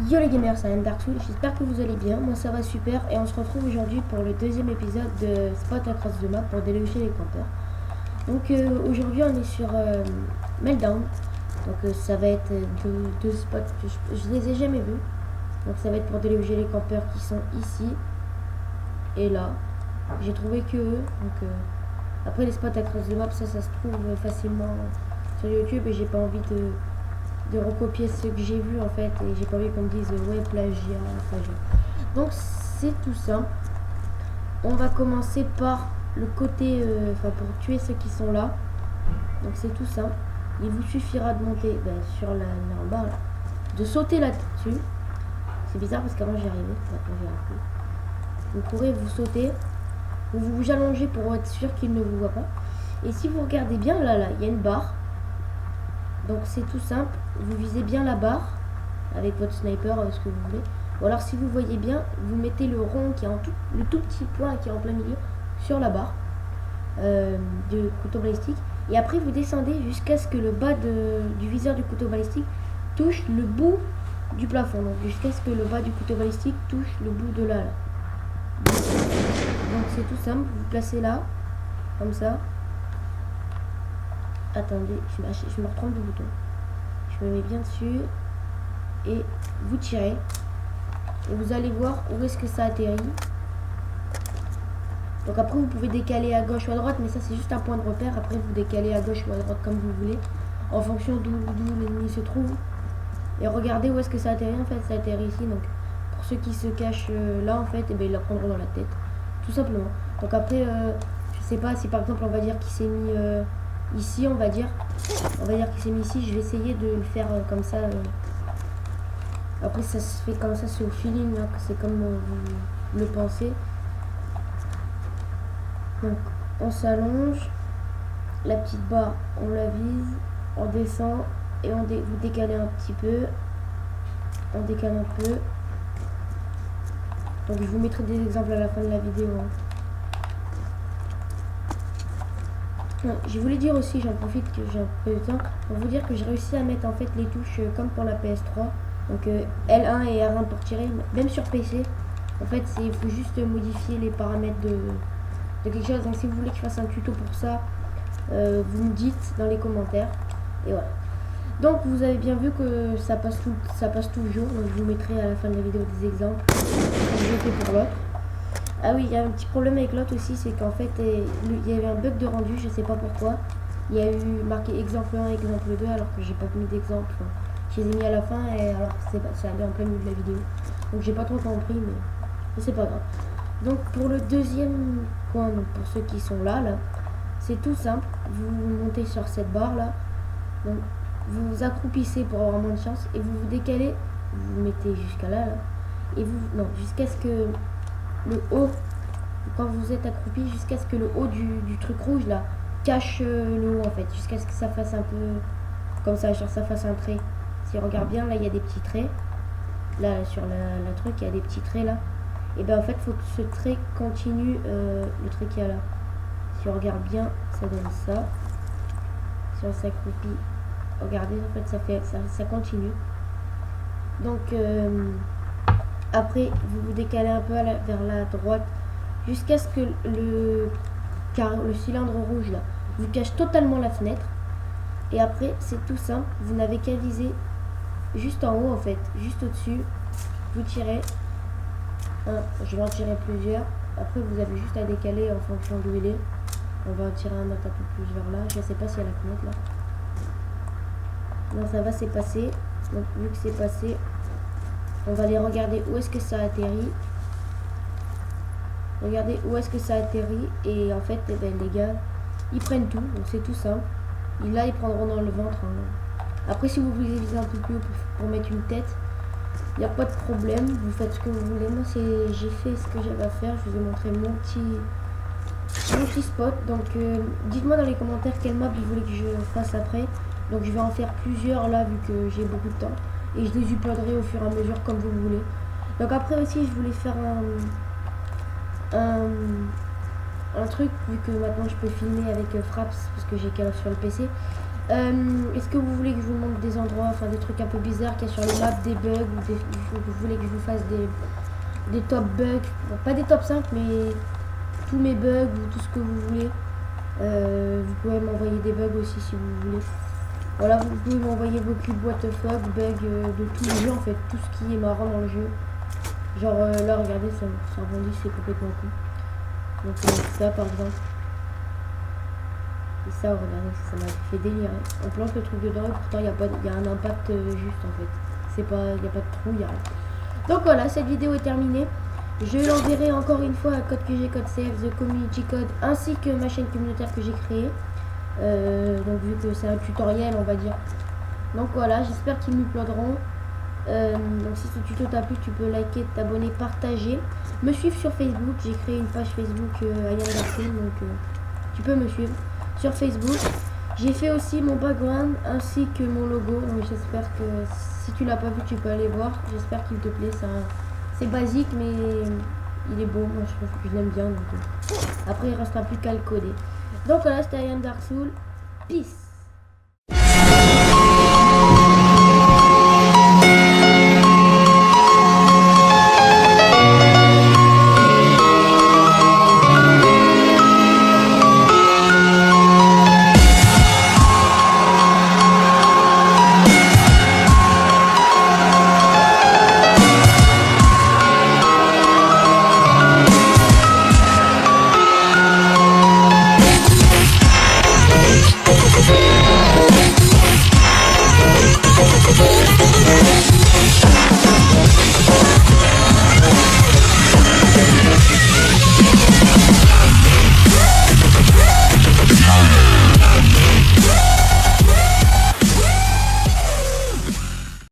Yo les gamers, c'est Darksoul, j'espère que vous allez bien, moi ça va super et on se retrouve aujourd'hui pour le deuxième épisode de Spot Across the Map pour déloger les campeurs. Donc aujourd'hui on est sur Meltdown, donc ça va être deux spots que je les ai jamais vus. Donc ça va être pour déloger les campeurs qui sont ici et là. J'ai trouvé que eux, donc après les spots Across the Map ça se trouve facilement sur YouTube et j'ai pas envie de recopier ce que j'ai vu en fait et j'ai pas envie qu'on me dise ouais plagiat. Donc c'est tout simple, on va commencer par le côté pour tuer ceux qui sont là. Donc c'est tout simple, il vous suffira de monter sur la en bas là, de sauter là-dessus. C'est bizarre parce qu'avant j'y arrivais, maintenant j'y arrive plus. Vous pourrez vous sauter, vous vous allongez pour être sûr qu'il ne vous voit pas. Et si vous regardez bien là il y a une barre. Donc c'est tout simple, vous visez bien la barre avec votre sniper, ce que vous voulez. Ou alors si vous voyez bien, vous mettez le rond qui est le tout petit point qui est en plein milieu sur la barre du couteau balistique. Et après vous descendez jusqu'à ce que le bas du viseur du couteau balistique touche le bout du plafond. Donc jusqu'à ce que le bas du couteau balistique touche le bout de là. Donc c'est tout simple, vous placez là, comme ça. Attendez, je me retrompe de bouton. Je me mets bien dessus et vous tirez. Et vous allez voir où est-ce que ça atterrit. Donc après vous pouvez décaler à gauche ou à droite, mais ça c'est juste un point de repère. Après vous décalez à gauche ou à droite comme vous voulez, en fonction d'où l'ennemi se trouve. Et regardez où est-ce que ça atterrit. En fait ça atterrit ici. Donc pour ceux qui se cachent là en fait, ils la prendront dans la tête. Tout simplement. Donc après je sais pas si par exemple on va dire qu'il s'est mis ici, on va dire qu'il s'est mis ici. Je vais essayer de le faire comme ça. Après ça se fait comme ça, c'est au feeling, hein, c'est comme vous le pensez. Donc on s'allonge, la petite barre on la vise, on descend et vous décalez un petit peu, on décale un peu. Donc je vous mettrai des exemples à la fin de la vidéo, hein. Je voulais dire aussi, j'en profite que j'ai un peu de temps pour vous dire que j'ai réussi à mettre en fait les touches comme pour la PS3, donc L1 et R1 pour tirer, même sur PC. En fait il faut juste modifier les paramètres de quelque chose. Donc si vous voulez que je fasse un tuto pour ça, vous me dites dans les commentaires et voilà. Donc vous avez bien vu que ça passe toujours, donc je vous mettrai à la fin de la vidéo des exemples comme j'ai fait pour l'autre. Ah oui, il y a un petit problème avec l'autre aussi, c'est qu'en fait il y avait un bug de rendu, je sais pas pourquoi. Il y a eu marqué exemple 1, exemple 2 alors que j'ai pas mis d'exemple. Enfin, je les ai mis à la fin et alors ça allait en plein milieu de la vidéo. Donc j'ai pas trop compris, mais c'est pas grave. Donc pour le deuxième coin, donc pour ceux qui sont là, c'est tout simple. Vous montez sur cette barre là. Donc vous vous accroupissez pour avoir moins de chance et vous vous décalez, vous vous mettez jusqu'à là, et jusqu'à ce que le haut, quand vous êtes accroupi, jusqu'à ce que le haut du truc rouge là cache le haut en fait, jusqu'à ce que ça fasse un peu comme ça, genre ça fasse un trait. Si on regarde bien là, il y a des petits traits là sur la truc, il y a des petits traits là, et ben en fait faut que ce trait continue le trait qu'il y a là. Si on regarde bien, ça donne ça. Si on s'accroupit, regardez, en fait ça continue. Donc après vous vous décalez un peu vers la droite jusqu'à ce que le cylindre rouge là vous cache totalement la fenêtre. Et après c'est tout simple, vous n'avez qu'à viser juste en haut en fait, juste au dessus. Vous tirez je vais en tirer plusieurs. Après vous avez juste à décaler en fonction d'où il est. On va en tirer un autre un peu plus vers là. Je sais pas s'il y a la fenêtre là. Non, ça va, c'est passé. Donc vu que c'est passé, on va aller regarder où est-ce que ça atterrit. Regardez où est-ce que ça atterrit. Et en fait, les gars, ils prennent tout. Donc c'est tout simple. Et là, ils prendront dans le ventre, hein. Après, si vous voulez viser un peu plus haut pour mettre une tête, il n'y a pas de problème. Vous faites ce que vous voulez. Moi, j'ai fait ce que j'avais à faire. Je vous ai montré mon petit spot. Donc dites-moi dans les commentaires quelle map vous voulez que je fasse après. Donc je vais en faire plusieurs là vu que j'ai beaucoup de temps, et je les uploaderai au fur et à mesure comme vous voulez. Donc après aussi je voulais faire un truc, vu que maintenant je peux filmer avec Fraps parce que j'ai qu'à sur le PC. Est-ce que vous voulez que je vous montre des endroits, enfin des trucs un peu bizarres qu'il y a sur les maps, des bugs, ou vous voulez que je vous fasse des top bugs, bon, pas des top 5 mais tous mes bugs ou tout ce que vous voulez. Vous pouvez m'envoyer des bugs aussi si vous voulez. Voilà, vous pouvez m'envoyer vos clips what the fuck, bugs de tout le jeu en fait, tout ce qui est marrant dans le jeu. Genre là regardez, ça rebondit, c'est complètement cool. Donc ça par exemple. Et ça, regardez, ça m'a fait délirer. On plante le truc dedans et pourtant il y a un impact juste en fait. Il n'y a pas de trou, il n'y a rien. Donc voilà, cette vidéo est terminée. Je l'enverrai encore une fois à Code QG, Code CF, The Community Code, ainsi que ma chaîne communautaire que j'ai créée. Donc vu que c'est un tutoriel, on va dire. Donc voilà, j'espère qu'ils me plaudront. Donc si ce tuto t'a plu, tu peux liker, t'abonner, partager. Me suivre sur Facebook, j'ai créé une page Facebook Ayane Darsoul, donc tu peux me suivre sur Facebook. J'ai fait aussi mon background ainsi que mon logo, donc j'espère que si tu l'as pas vu tu peux aller voir. J'espère qu'il te plaît, c'est basique mais il est beau, moi je trouve que je l'aime bien, donc après il restera plus qu'à le coder. Donc voilà, c'était Ayane Darsoul, peace.